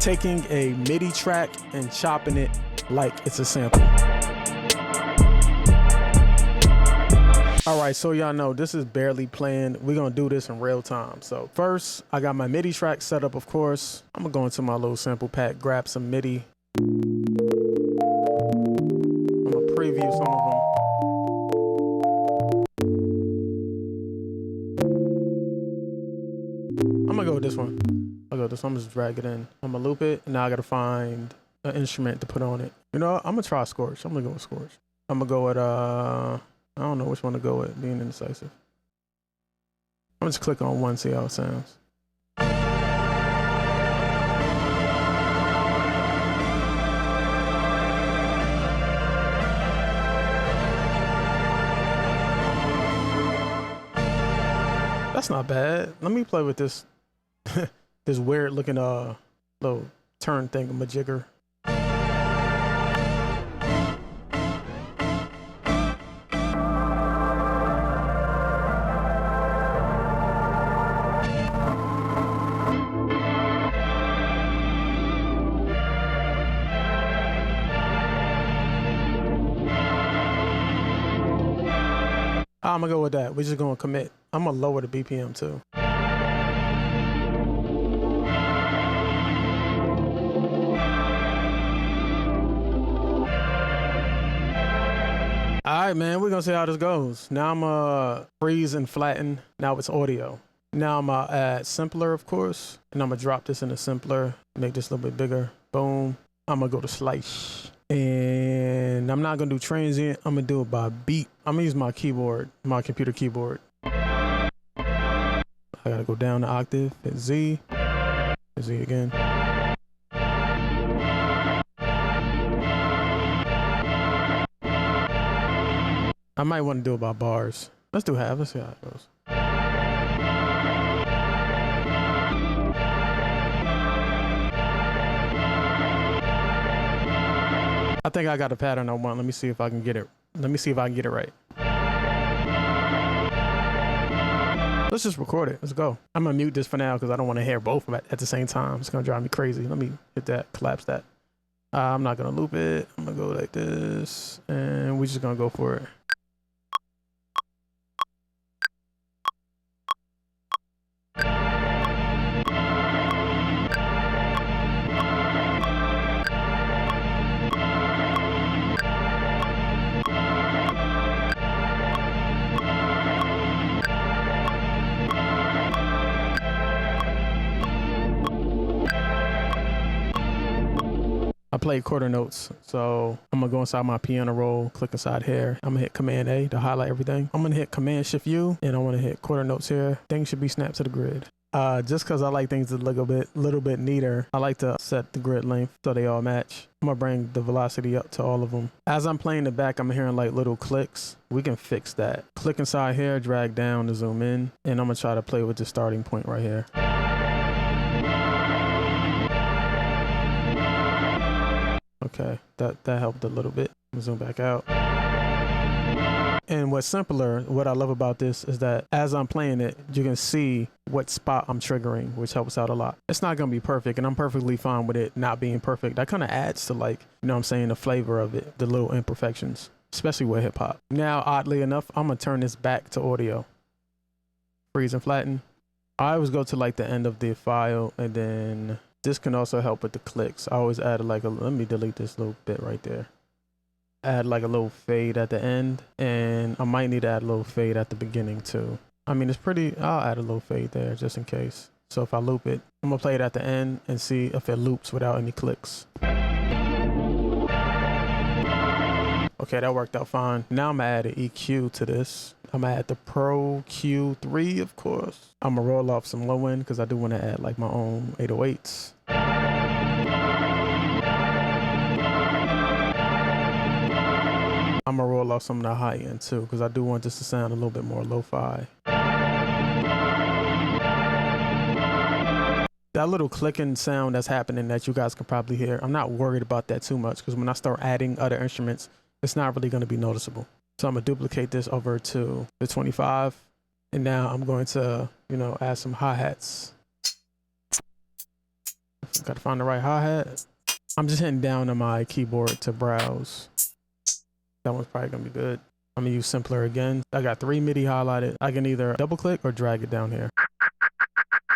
taking a MIDI track and chopping it like it's a sample. All right, so y'all know this is barely playing. We're gonna do this in real time. So first, I got my MIDI track set up, of course. I'm gonna go into my little sample pack, grab some MIDI. I'm gonna preview some of them. I'm gonna go with this one. I'll go with this one. I'm just drag it in. I'm gonna loop it, and now I gotta find an instrument to put on it. You know what? I'm gonna try Scorch. I'm gonna go with Scorch. I'm gonna go with I don't know which one to go with, being indecisive. I'm just click on one, see how it sounds. That's not bad. Let me play with this this weird looking little turn thingamajigger. I'm gonna go with that. We're just gonna commit. I'm gonna lower the BPM too. All right, man, we're gonna see how this goes. Now I'm freeze and flatten. Now it's audio. Now I'm gonna add simpler, of course, and I'm gonna drop this in a simpler, make this a little bit bigger. Boom. I'm gonna go to slice. And I'm not gonna do transient, I'm gonna do it by beat. I'm gonna use my keyboard, my computer keyboard. I gotta go down the octave, hit Z, hit Z again. I might want to do it by bars. Let's do half, let's see how it goes. I think I got a pattern I want. Let me see if I can get it. Let me see if I can get it right. Let's just record it. Let's go. I'm gonna mute this for now because I don't want to hear both of them at the same time. It's gonna drive me crazy. Let me hit that, collapse that. I'm not gonna loop it. I'm gonna go like this, and we're just gonna go for it. I play quarter notes, so I'm gonna go inside my piano roll, click inside here. I'm gonna hit Command A to highlight everything. I'm gonna hit Command Shift U, and I wanna hit quarter notes here. Things should be snapped to the grid. Just cause I like things to look a little bit neater, I like to set the grid length so they all match. I'm gonna bring the velocity up to all of them. As I'm playing the back, I'm hearing like little clicks. We can fix that. Click inside here, drag down to zoom in, and I'm gonna try to play with the starting point right here. Okay, that helped a little bit. Zoom back out. And what's simpler, what I love about this is that as I'm playing it, you can see what spot I'm triggering, which helps out a lot. It's not gonna be perfect, and I'm perfectly fine with it not being perfect. That kind of adds to, like, you know what I'm saying, the flavor of it, the little imperfections, especially with hip hop. Now, oddly enough, I'm gonna turn this back to audio. Freeze and flatten. I always go to like the end of the file, and then this can also help with the clicks. I always add like let me delete this little bit right there. Add like a little fade at the end, and I might need to add a little fade at the beginning too. I mean, it's pretty, I'll add a little fade there just in case. So if I loop it, I'm gonna play it at the end and see if it loops without any clicks. Okay, that worked out fine. Now I'm gonna add an EQ to this. I'm gonna add the Pro Q3, of course. I'm gonna roll off some low end because I do want to add like my own 808s. I'm gonna roll off some of the high end too because I do want this to sound a little bit more lo-fi. That little clicking sound that's happening that you guys can probably hear, I'm not worried about that too much because when I start adding other instruments, it's not really going to be noticeable. So I'm gonna duplicate this over to the 25, and now I'm going to, you know, add some hi-hats. Gotta find the right hi-hat. I'm just hitting down on my keyboard to browse. That one's probably gonna be good. I'm gonna use simpler again. I got 3 MIDI highlighted. I can either double click or drag it down here.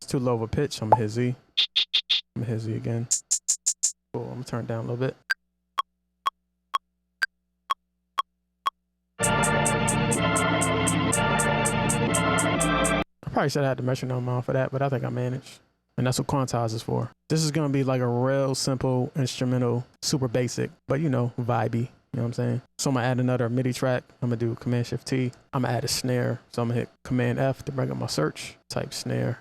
It's too low of a pitch. I'm gonna hit Z. I'm gonna hit Z again. Cool, I'm gonna turn it down a little bit. I probably should have had the metronome on for that, but I think I managed. And that's what quantize is for. This is gonna be like a real simple instrumental, super basic, but you know, vibey. You know what I'm saying? So I'm gonna add another MIDI track. I'm gonna do Command Shift T. I'm gonna add a snare. So I'm gonna hit Command F to bring up my search. Type snare.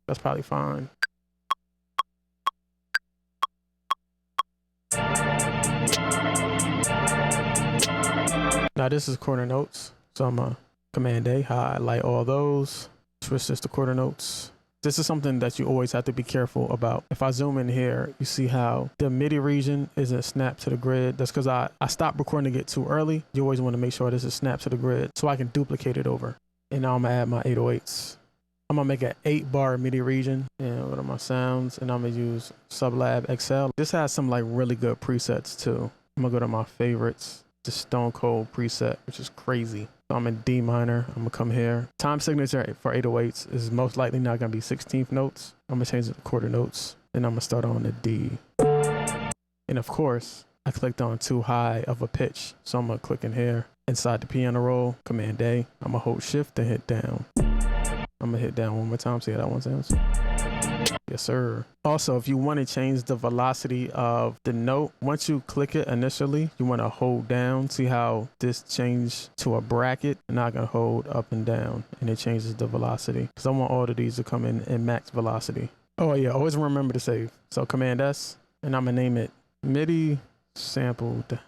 That's probably fine. Now this is quarter notes. So I'm gonna Command A, highlight all those. Switch this to quarter notes. This is something that you always have to be careful about. If I zoom in here, you see how the MIDI region isn't snapped to the grid. That's because I stopped recording it too early. You always want to make sure this is snapped to the grid so I can duplicate it over. And now I'm gonna add my 808s. I'm gonna make an 8-bar MIDI region and what are my sounds, and I'm gonna use SubLab XL. This has some like really good presets too. I'm gonna go to my favorites, the Stone Cold preset, which is crazy. So I'm in D minor. I'm gonna come here. Time signature for 808s is most likely not gonna be 16th notes. I'm gonna change it to quarter notes. Then I'm gonna start on the D. And of course, I clicked on too high of a pitch. So I'm gonna click in here. Inside the piano roll, Command A. I'm gonna hold Shift and hit down. I'm gonna hit down one more time, see how that one sounds. Yes, sir. Also, if you want to change the velocity of the note, once you click it initially, you want to hold down. See how this changed to a bracket? I'm not gonna hold up and down, and it changes the velocity because I want all of these to come in max velocity. Oh yeah, always remember to save. So Command S, and I'm gonna name it MIDI sampled.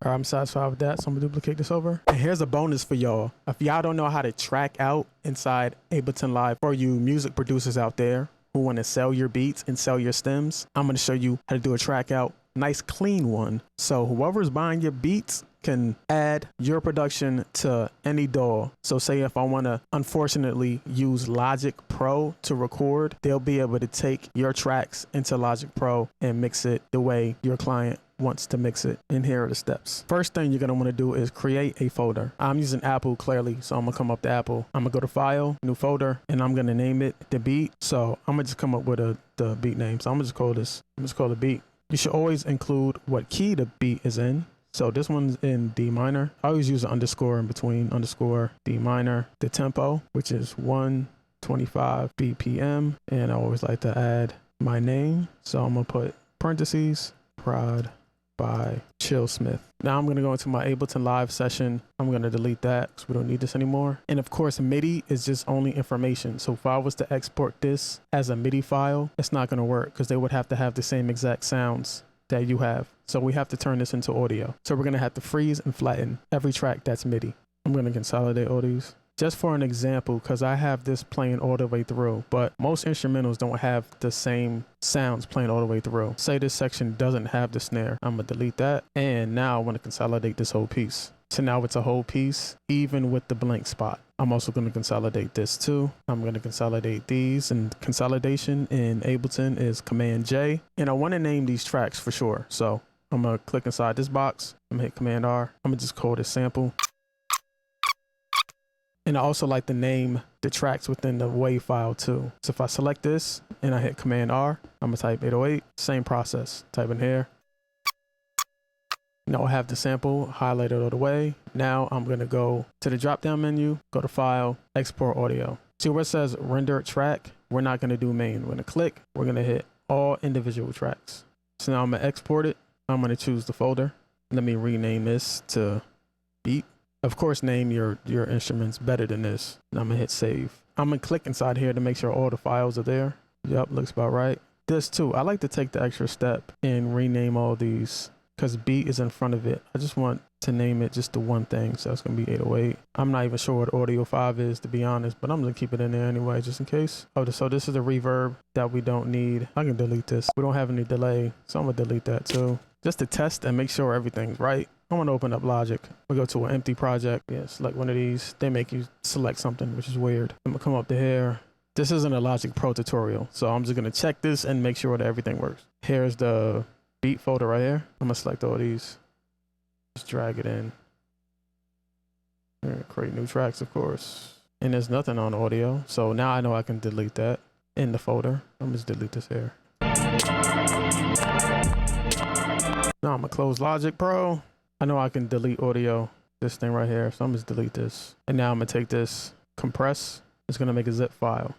All right, I'm satisfied with that, so I'm gonna duplicate this over. And here's a bonus for y'all. If y'all don't know how to track out inside Ableton Live, for you music producers out there who want to sell your beats and sell your stems, I'm gonna show you how to do a track out, nice clean one. So whoever's buying your beats can add your production to any DAW. So say if I want to unfortunately use Logic Pro to record, they'll be able to take your tracks into Logic Pro and mix it the way your client wants to mix it. And here are the steps. First thing you're gonna want to do is create a folder. I'm using Apple clearly, so I'm gonna come up to Apple. I'm gonna go to File, New Folder, and I'm gonna name it the beat. So I'm gonna just come up with the beat name. So I'm gonna just call this. I'm just call it beat. You should always include what key the beat is in. So this one's in D minor. I always use an underscore in between underscore D minor. The tempo, which is 125 BPM, and I always like to add my name. So I'm gonna put parentheses prod by Chill Smith. Now I'm gonna go into my Ableton Live session. I'm gonna delete that because we don't need this anymore. And of course, MIDI is just only information. So if I was to export this as a MIDI file, it's not gonna work because they would have to have the same exact sounds that you have. So we have to turn this into audio. So we're gonna have to freeze and flatten every track that's MIDI. I'm gonna consolidate all these. Just for an example, because I have this playing all the way through, but most instrumentals don't have the same sounds playing all the way through. Say this section doesn't have the snare. I'm gonna delete that. And now I want to consolidate this whole piece. So now it's a whole piece, even with the blank spot. I'm also gonna consolidate this too. I'm gonna consolidate these, and consolidation in Ableton is Command J. And I wanna name these tracks for sure. So I'm gonna click inside this box. I'm gonna hit Command R. I'm gonna just call this sample. And I also like to name the tracks within the WAV file too. So if I select this and I hit Command R, I'm gonna type 808, same process, type in here. Now I have the sample highlighted all the way. Now I'm gonna go to the drop down menu, go to File, Export Audio. See where it says Render Track? We're not gonna do main. We're gonna click, we're gonna hit all individual tracks. So now I'm gonna export it. I'm gonna choose the folder. Let me rename this to beat. Of course, name your instruments better than this. And I'm gonna hit save. I'm gonna click inside here to make sure all the files are there. Yep, looks about right. This too, I like to take the extra step and rename all these because beat is in front of it. I just want to name it just the one thing. So it's gonna be 808. I'm not even sure what audio 5 is, to be honest, but I'm gonna keep it in there anyway, just in case. Oh, so this is a reverb that we don't need. I can delete this. We don't have any delay, so I'm gonna delete that too. Just to test and make sure everything's right. I want to open up Logic. We go to an empty project. Yeah, select one of these. They make you select something, which is weird. I'm gonna come up to here. This isn't a Logic Pro tutorial, so I'm just gonna check this and make sure that everything works. Here's the beat folder right here. I'm gonna select all these. Just drag it in. Create new tracks, of course. And there's nothing on audio, so now I know I can delete that in the folder. I'm just delete this here. Now I'm gonna close Logic Pro. I know I can delete audio, this thing right here, so I'm just delete this. And now I'm gonna take this, compress. It's gonna make a zip file.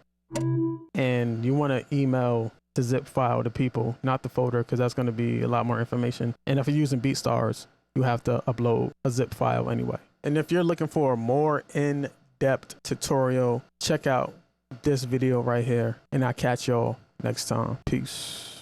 And you wanna email the zip file to people, not the folder, because that's gonna be a lot more information. And if you're using BeatStars, you have to upload a zip file anyway. And if you're looking for a more in-depth tutorial, check out this video right here. And I'll catch y'all next time. Peace.